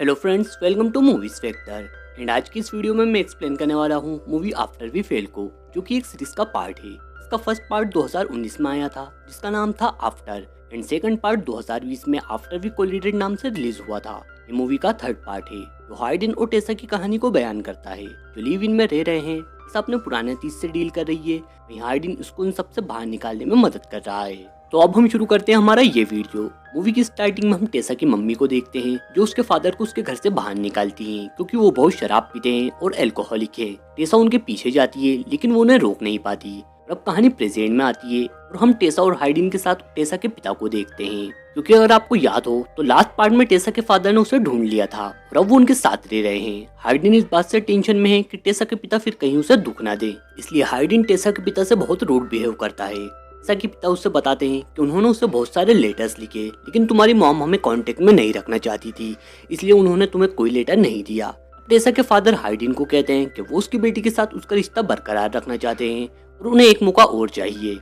Hello friends, welcome to movies factor. And आज की इस वीडियो में मैं एक्सप्लेन करने वाला हूँ मूवी आफ्टर वी फेल को, जो कि एक सीरीज का पार्ट है। इसका फर्स्ट पार्ट 2019 में आया था, जिसका नाम था आफ्टर, एंड सेकंड पार्ट 2020 में आफ्टर वी कोलिडेड नाम से रिलीज हुआ था। ये मूवी का थर्ड पार्ट है, जो हाइडेन और टेसा की कहानी को बयान करता है, जो लिव इन में रह रहे हैं। टेसा अपने पुराने अतीत से डील कर रही है, वहीं हाइडेन उसको इन सबसे बाहर निकालने में मदद कर रहा है। तो अब हम शुरू करते हैं हमारा ये वीडियो। मूवी की स्टार्टिंग में हम टेसा की मम्मी को देखते हैं, जो उसके फादर को उसके घर से बाहर निकालती हैं, क्योंकि वो बहुत शराब पीते हैं और एल्कोहलिक है। टेसा उनके पीछे जाती है, लेकिन वो उन्हें रोक नहीं पाती। और अब कहानी प्रेजेंट में आती है और हम टेसा और हाइडेन के साथ टेसा के पिता को देखते हैं, क्योंकि अगर आपको याद हो तो लास्ट पार्ट में टेसा के फादर ने उसे ढूंढ लिया था और अब वो उनके साथ रह रहे हैं। हाइडेन इस बात से टेंशन में है कि टेसा के पिता फिर कहीं उसे दुख ना दे, इसलिए हाइडेन टेसा के पिता से बहुत रूड बिहेव करता है। टेसा के पिता उससे बताते हैं कि उन्होंने उससे बहुत सारे लेटर्स लिखे, लेकिन तुम्हारी मॉम हमें कांटेक्ट में नहीं रखना चाहती थी, इसलिए उन्होंने तुम्हें कोई लेटर नहीं दिया। टेसा के फादर हाइडेन को कहते हैं कि वो उसकी बेटी के साथ उसका रिश्ता बरकरार रखना चाहते हैं और उन्हें एक मौका और चाहिए।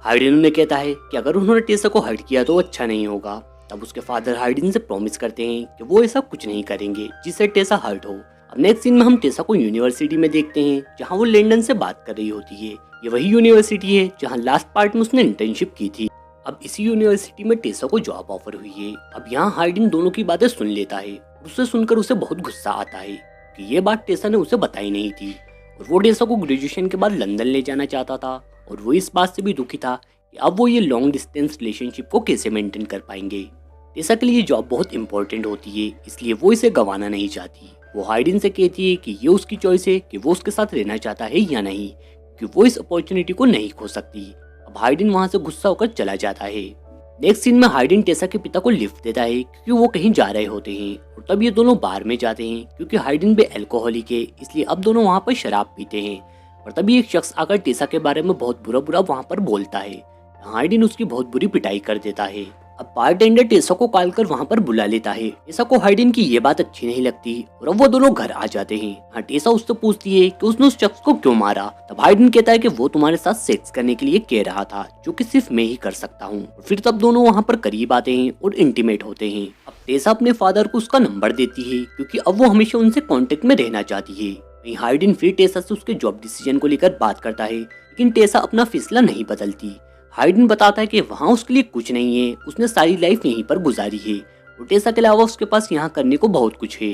हाइडेन उन्हें कहता है कि अगर उन्होंने टेसा को हर्ट किया तो अच्छा नहीं होगा। तब उसके फादर हाइडेन से प्रॉमिस करते हैं कि वो ऐसा कुछ नहीं करेंगे जिससे टेसा हर्ट हो। अब नेक्स्ट सीन में हम टेसा को यूनिवर्सिटी में देखते हैं, जहाँ वो लंदन से बात कर रही होती है। ये वही यूनिवर्सिटी है जहाँ लास्ट पार्ट में उसने इंटर्नशिप की थी। अब इसी यूनिवर्सिटी में टेसा को जॉब ऑफर हुई है। अब यहाँ हाइडेन दोनों की बातें सुन लेता है। उससे सुनकर उसे बहुत गुस्सा आता है कि ये बात टेसा ने उसे बताई नहीं थी, और वो टेसा को ग्रेजुएशन के बाद लंदन ले जाना चाहता था, और वो इस बात से भी दुखी था कि अब वो ये लॉन्ग डिस्टेंस रिलेशनशिप को कैसे मेंटेन कर पाएंगे। टेसा के लिए जॉब बहुत इंपॉर्टेंट होती है, इसलिए वो इसे गंवाना नहीं चाहती। वो हाइडेन से कहती है कि ये उसकी चॉइस है कि वो उसके साथ रहना चाहता है या नहीं, कि वो इस अपॉर्चुनिटी को नहीं खो सकती। अब हाइडेन वहां से गुस्सा होकर चला जाता है। नेक्स्ट सीन में हाइडेन टेसा के पिता को लिफ्ट देता है, क्योंकि वो कहीं जा रहे होते हैं, और तब ये दोनों बार में जाते हैं, क्योंकि हाइडेन भी एल्कोहलिक है, इसलिए अब दोनों वहां पर शराब पीते हैं। और तभी एक शख्स आकर टेसा के बारे में बहुत बुरा बुरा वहां पर बोलता है। हाइडेन उसकी बहुत बुरी पिटाई कर देता है। अब बारटेंडर टेसा को कॉल कर वहां पर बुला लेता है। टेसा को हाइडेन की ये बात अच्छी नहीं लगती और अब वो दोनों घर आ जाते हैं। हाँ, टेसा उससे पूछती है कि उसने उस शख्स को क्यों मारा। तब हाइडेन कहता है कि वो तुम्हारे साथ सेक्स करने के लिए कह रहा था, जो कि सिर्फ मैं ही कर सकता हूँ। फिर तब दोनों वहाँ पर करीब आते हैं और इंटीमेट होते हैं। अब टेसा अपने फादर को उसका नंबर देती है, क्योंकि अब वो हमेशा उनसे कॉन्टेक्ट में रहना चाहती है। वहीं हाइडेन फिर टेसा से उसके जॉब डिसीजन को लेकर बात करता है, लेकिन टेसा अपना फैसला नहीं बदलती। हाइडेन बताता है कि वहाँ उसके लिए कुछ नहीं है, उसने सारी लाइफ यहीं पर गुजारी है, और टेसा के अलावा उसके पास यहाँ करने को बहुत कुछ है।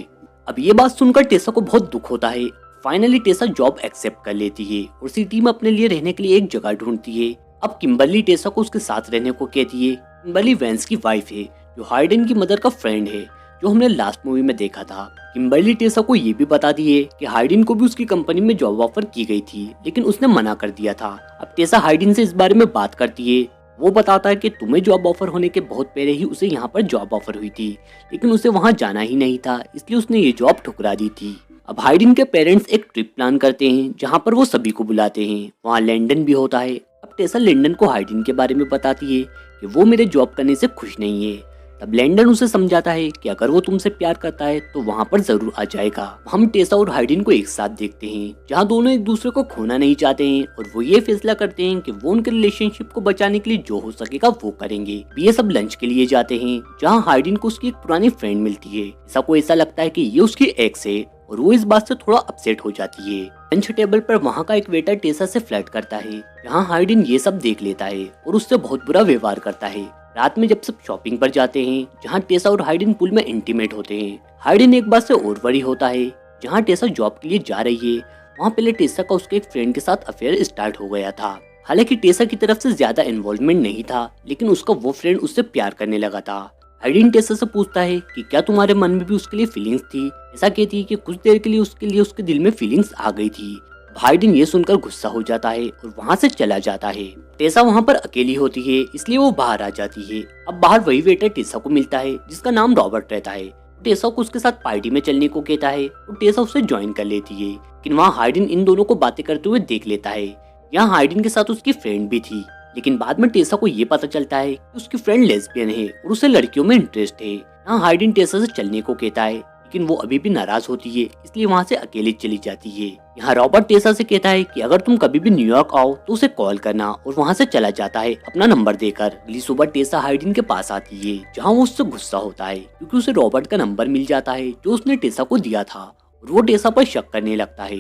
अब ये बात सुनकर टेसा को बहुत दुख होता है। फाइनली टेसा जॉब एक्सेप्ट कर लेती है और सिटी में अपने लिए रहने के लिए एक जगह ढूंढती है। अब किम्बरली टेसा को उसके साथ रहने को कहती है। किम्बरली वेंस की वाइफ है, जो हाइडेन की मदर का फ्रेंड है, जो हमने लास्ट मूवी में देखा था। किम्बरली टेसा को ये भी बताती है कि हाइडेन को भी उसकी कंपनी में जॉब ऑफर की गई थी, लेकिन उसने मना कर दिया था। अब टेसा हाइडेन से इस बारे में बात करती है। वो बताता है कि तुम्हें जॉब ऑफर होने के बहुत पहले ही उसे यहाँ पर जॉब ऑफर हुई थी, लेकिन उसे वहाँ जाना ही नहीं था, इसलिए उसने ये जॉब ठुकरा दी थी। अब हाइडेन के पेरेंट्स एक ट्रिप प्लान करते हैं, जहाँ पर वो सभी को बुलाते हैं। वहाँ लंदन भी होता है। अब टेसा लंदन को हाइडेन के बारे में बताती है कि वो मेरे जॉब करने से खुश नहीं है। तब लंदन उसे समझाता है कि अगर वो तुमसे प्यार करता है तो वहाँ पर जरूर आ जाएगा। हम टेसा और हाइडेन को एक साथ देखते हैं, जहाँ दोनों एक दूसरे को खोना नहीं चाहते हैं, और वो ये फैसला करते हैं कि वो उनके रिलेशनशिप को बचाने के लिए जो हो सकेगा वो करेंगे। ये सब लंच के लिए जाते हैं, जहाँ हाइडेन को उसकी एक पुरानी फ्रेंड मिलती है। टेसा को ऐसा लगता है कि ये उसकी एक्स है, और वो इस बात से थोड़ा अपसेट हो जाती है। लंच टेबल पर वहाँ का एक वेटर टेसा से फ्लर्ट करता है, जहाँ हाइडेन ये सब देख लेता है और उससे बहुत बुरा व्यवहार करता है। रात में जब सब शॉपिंग पर जाते हैं, जहाँ टेसा और हाइडेन पूल में इंटीमेट होते हैं, हाइडेन एक बात से और वरी होता है। जहाँ टेसा जॉब के लिए जा रही है, वहाँ पहले टेसा का उसके एक फ्रेंड के साथ अफेयर स्टार्ट हो गया था। हालांकि टेसा की तरफ से ज्यादा इन्वॉल्वमेंट नहीं था, लेकिन उसका वो फ्रेंड उससे प्यार करने लगा था। हाइडेन टेसा से पूछता है कि क्या तुम्हारे मन में भी उसके लिए फीलिंग्स थी। टेसा कहती है कि कुछ देर के लिए उसके दिल में फीलिंग्स आ गई थी। हाइडेन ये सुनकर गुस्सा हो जाता है और वहाँ से चला जाता है। टेसा वहाँ पर अकेली होती है, इसलिए वो बाहर आ जाती है। अब बाहर वही वेटर टेसा को मिलता है, जिसका नाम रॉबर्ट रहता है। टेसा को उसके साथ पार्टी में चलने को कहता है और टेसा उसे ज्वाइन कर लेती है, लेकिन वहाँ हाइडेन इन दोनों को बातें करते हुए देख लेता है। यहाँ हाइडेन के साथ उसकी फ्रेंड भी थी, लेकिन बाद में टेसा को ये पता चलता है कि उसकी फ्रेंड लेस्बियन है और उसे लड़कियों में इंटरेस्ट है। यहाँ हाइडेन टेसा से चलने को कहता है, लेकिन वो अभी भी नाराज होती है, इसलिए वहाँ से अकेले चली जाती है। यहाँ रॉबर्ट टेसा से कहता है कि अगर तुम कभी भी न्यूयॉर्क आओ तो उसे कॉल करना, और वहाँ से चला जाता है अपना नंबर देकर। अगली सुबह टेसा हाइडिन के पास आती है, जहाँ वो उससे गुस्सा होता है क्योंकि उसे रॉबर्ट का नंबर मिल जाता है जो उसने टेसा को दिया था, और वो टेसा पर शक करने लगता है।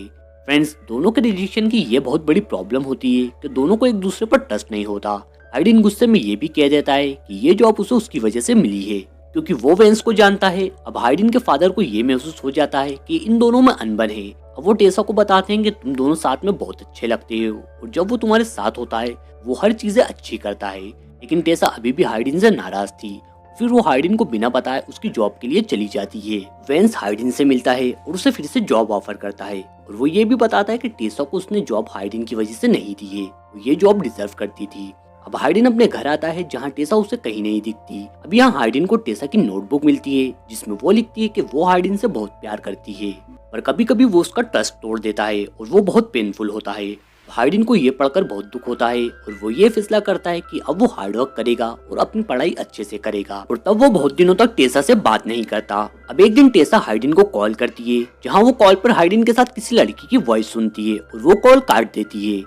फ्रेंड्स, दोनों के रिलेशन की ये बहुत बड़ी प्रॉब्लम होती है कि दोनों को एक दूसरे पर ट्रस्ट नहीं होता। हाइडिन गुस्से में ये भी कह देता है कि ये जॉब उसे उसकी वजह से मिली है क्योंकि वो वेंस को जानता है। अब हाइडिन के फादर को ये महसूस हो जाता है कि इन दोनों में अनबन है। अब वो टेसा को बताते हैं कि तुम दोनों साथ में बहुत अच्छे लगते हो, और जब वो तुम्हारे साथ होता है वो हर चीजें अच्छी करता है। लेकिन टेसा अभी भी हाइडिन से नाराज थी। फिर वो हाइडिन को बिना बताए उसकी जॉब के लिए चली जाती है। वेंस हाइडिन से मिलता है और उसे फिर से जॉब ऑफर करता है, और वो ये भी बताता है कि टेसा को उसने जॉब हाइडिन की वजह से नहीं दी है, वो ये जॉब डिजर्व करती थी। अब हाइडिन अपने घर आता है जहाँ टेसा उसे कहीं नहीं दिखती। अब यहाँ हाइडिन को टेसा की नोटबुक मिलती है जिसमें वो लिखती है कि वो हाइडिन से बहुत प्यार करती है, पर कभी कभी वो उसका ट्रस्ट तोड़ देता है और वो बहुत पेनफुल होता है। हाइडिन को ये पढ़कर बहुत दुख होता है और वो ये फैसला करता है कि अब वो हार्डवर्क करेगा और अपनी पढ़ाई अच्छे से करेगा, और तब वो बहुत दिनों तक टेसा से बात नहीं करता। अब एक दिन टेसा हाइडिन को कॉल करती है, जहाँ वो कॉल पर हाइडिन के साथ किसी लड़की की वॉइस सुनती है और वो कॉल काट देती है।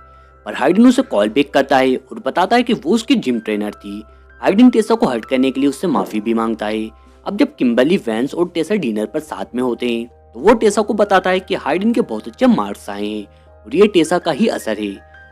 पर हाइडिन उसे कॉल बैक करता है और बताता है कि वो उसकी जिम ट्रेनर थी। हाइडिन टेसा को हर्ट करने के लिए उससे माफी भी मांगता है। अब जब किम्बर्ली, वेंस और टेसा डिनर पर साथ में होते हैं तो वो टेसा को बताता है कि हाइडिन के बहुत अच्छे मार्क्स आए हैं और ये टेसा का ही असर है।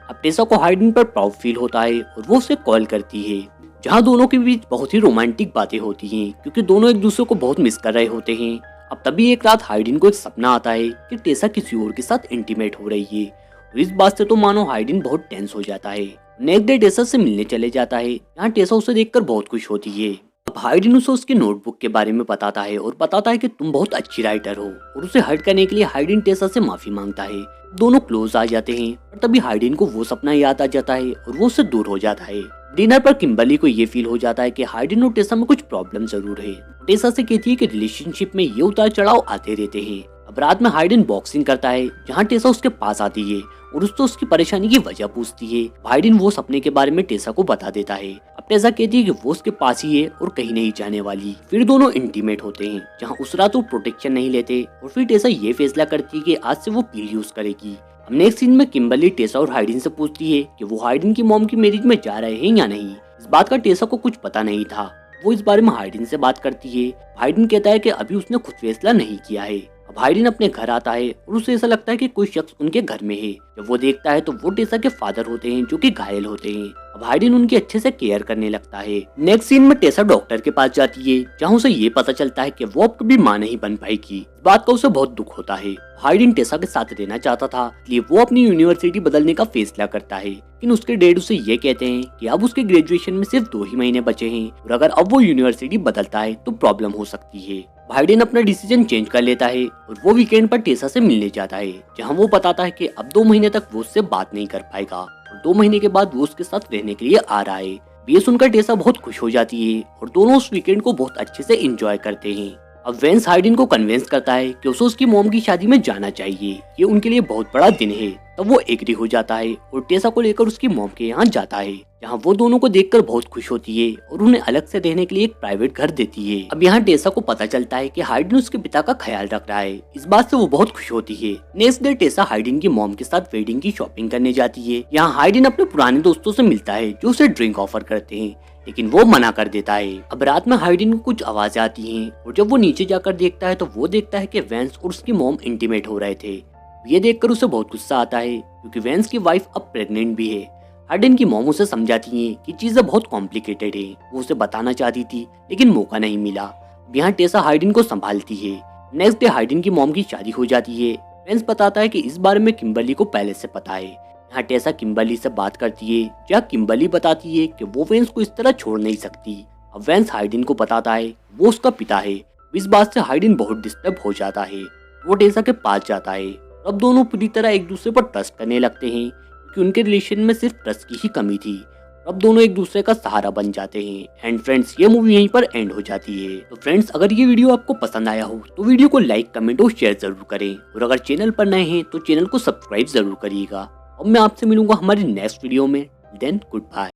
अब टेसा को हाइडिन पर प्राउड फील होता है और वो उसे कॉल करती है, जहाँ दोनों के बीच बहुत ही रोमांटिक बातें होती हैं क्योंकि दोनों एक दूसरे को बहुत मिस कर रहे होते हैं। अब तभी एक रात हाइडिन को एक सपना आता है कि टेसा किसी और के साथ इंटीमेट हो रही है, और इस बात से तो मानो हाइडिन बहुत टेंस हो जाता है। नेक्स्ट डे टेसा से मिलने चले जाता है, यहाँ टेसा उसे देखकर बहुत खुश होती है। अब हाइडिन उसे उसकी नोटबुक के बारे में बताता है और बताता है कि तुम बहुत अच्छी राइटर हो, और उसे हर्ट करने के लिए हाइडिन टेसा से माफी मांगता है। दोनों क्लोज आ जाते हैं, और तभी हाइडिन को वो सपना याद आ जाता है और वो उससे दूर हो जाता है। डिनर पर किम्बर्ली को ये फील हो जाता है कि हाइडिन और टेसा में कुछ प्रॉब्लम जरूर है। टेसा से कहती है कि रिलेशनशिप में ये उतार चढ़ाव आते रहते हैं। अब रात में हाइडिन बॉक्सिंग करता है, जहाँ टेसा उसके पास आती है और उससे उसकी परेशानी की वजह पूछती है। हाइडिन वो सपने के बारे में टेसा को बता देता है। अब टेसा कहती है कि वो उसके पास ही है और कहीं नहीं जाने वाली। फिर दोनों इंटीमेट होते हैं, जहाँ उस रात वो प्रोटेक्शन नहीं लेते, और फिर टेसा ये फैसला करती है कि आज से वो पील यूज करेगी। अब नेक्स्ट सीन में किम्बर्ली टेसा और हाइडिन से पूछती है कि वो हाइडिन की मॉम की मैरिज में जा रहे हैं या नहीं। इस बात का टेसा को कुछ पता नहीं था। वो इस बारे में हाइडिन से बात करती है। हाइडिन कहता है कि अभी उसने खुद फैसला नहीं किया है। अब हाइडिन अपने घर आता है और उसे ऐसा लगता है कि कोई शख्स उनके घर में है। जब वो देखता है तो वो टेसा के फादर होते हैं जो कि घायल होते हैं। अब हाइडिन उनकी अच्छे से केयर करने लगता है। नेक्स्ट सीन में टेसा डॉक्टर के पास जाती है, जहाँ उसे ये पता चलता है कि वो अब कभी माँ नहीं बन पाएगी। इस बात का उसे बहुत दुख होता है। हाइडिन टेसा के साथ रहना चाहता था, इसलिए वो अपनी यूनिवर्सिटी बदलने का फैसला करता है, लेकिन उसके डैड उसे ये कहते हैं कि अब उसके ग्रेजुएशन में सिर्फ 2 ही महीने बचे हैं, और अगर अब वो यूनिवर्सिटी बदलता है तो प्रॉब्लम हो सकती है। हाइडिन अपना डिसीजन चेंज कर लेता है और वो वीकेंड पर टेसा से मिलने जाता है, जहाँ वो बताता है कि अब 2 महीने तक वो उससे बात नहीं कर पाएगा, और 2 महीने के बाद वो उसके साथ रहने के लिए आ रहा है। ये सुनकर टेसा बहुत खुश हो जाती है और दोनों उस वीकेंड को बहुत अच्छे से एंजॉय करते हैं। अब वेंस हाइडिन को कन्विंस करता है कि उसे उसकी मॉम की शादी में जाना चाहिए, ये उनके लिए बहुत बड़ा दिन है। तब वो एग्री हो जाता है और टेसा को लेकर उसकी मॉम के यहाँ जाता है, जहाँ वो दोनों को देखकर बहुत खुश होती है और उन्हें अलग से रहने के लिए एक प्राइवेट घर देती है। अब यहाँ टेसा को पता चलता है कि हाइडिन उसके पिता का ख्याल रख रहा है। इस बात से वो बहुत खुश होती है। नेक्स्ट डे टेसा हाइडिन की मॉम के साथ वेडिंग की शॉपिंग करने जाती है। यहाँ हाइडिन अपने पुराने दोस्तों से मिलता है जो उसे ड्रिंक ऑफर करते हैं, लेकिन वो मना कर देता है। अब रात में हाइडिन को कुछ आवाजें आती हैं, और जब वो नीचे जाकर देखता है तो वो देखता है कि वेंस और उसकी मॉम इंटीमेट हो रहे थे। ये देखकर उसे बहुत गुस्सा आता है क्योंकि वेंस की वाइफ अब प्रेग्नेंट भी है। हाइडिन की मॉम उसे समझाती है कि चीजें बहुत कॉम्प्लिकेटेड है। वो उसे बताना चाहती थी लेकिन मौका नहीं मिला। यहाँ टेसा हाइडिन को संभालती है। नेक्स्ट डे हाइडिन की मॉम की शादी हो जाती है। वेंस बताता है कि इस बारे में किम्बर्ली को पहले से पता है। यहाँ टेसा किम्बर्ली से बात करती है, जहाँ किम्बर्ली बताती है कि वो वेंस को इस तरह छोड़ नहीं सकती। अब वेंस हाइडिन को बताता है वो उसका पिता है। इस बात से हाइडिन बहुत डिस्टर्ब हो जाता है। वो टेसा के पास जाता है। अब दोनों पूरी तरह एक दूसरे पर ट्रस्ट करने लगते हैं क्योंकि उनके रिलेशन में सिर्फ ट्रस्ट की ही कमी थी। अब दोनों एक दूसरे का सहारा बन जाते हैं। एंड फ्रेंड्स, ये मूवी यहीं पर एंड हो जाती है। तो फ्रेंड्स, अगर ये वीडियो आपको पसंद आया हो तो वीडियो को लाइक, कमेंट और शेयर जरूर करें, और अगर चैनल पर नए हैं तो चैनल को सब्सक्राइब जरूर करिएगा। अब मैं आपसे मिलूंगा हमारी नेक्स्ट वीडियो में। Then good bye.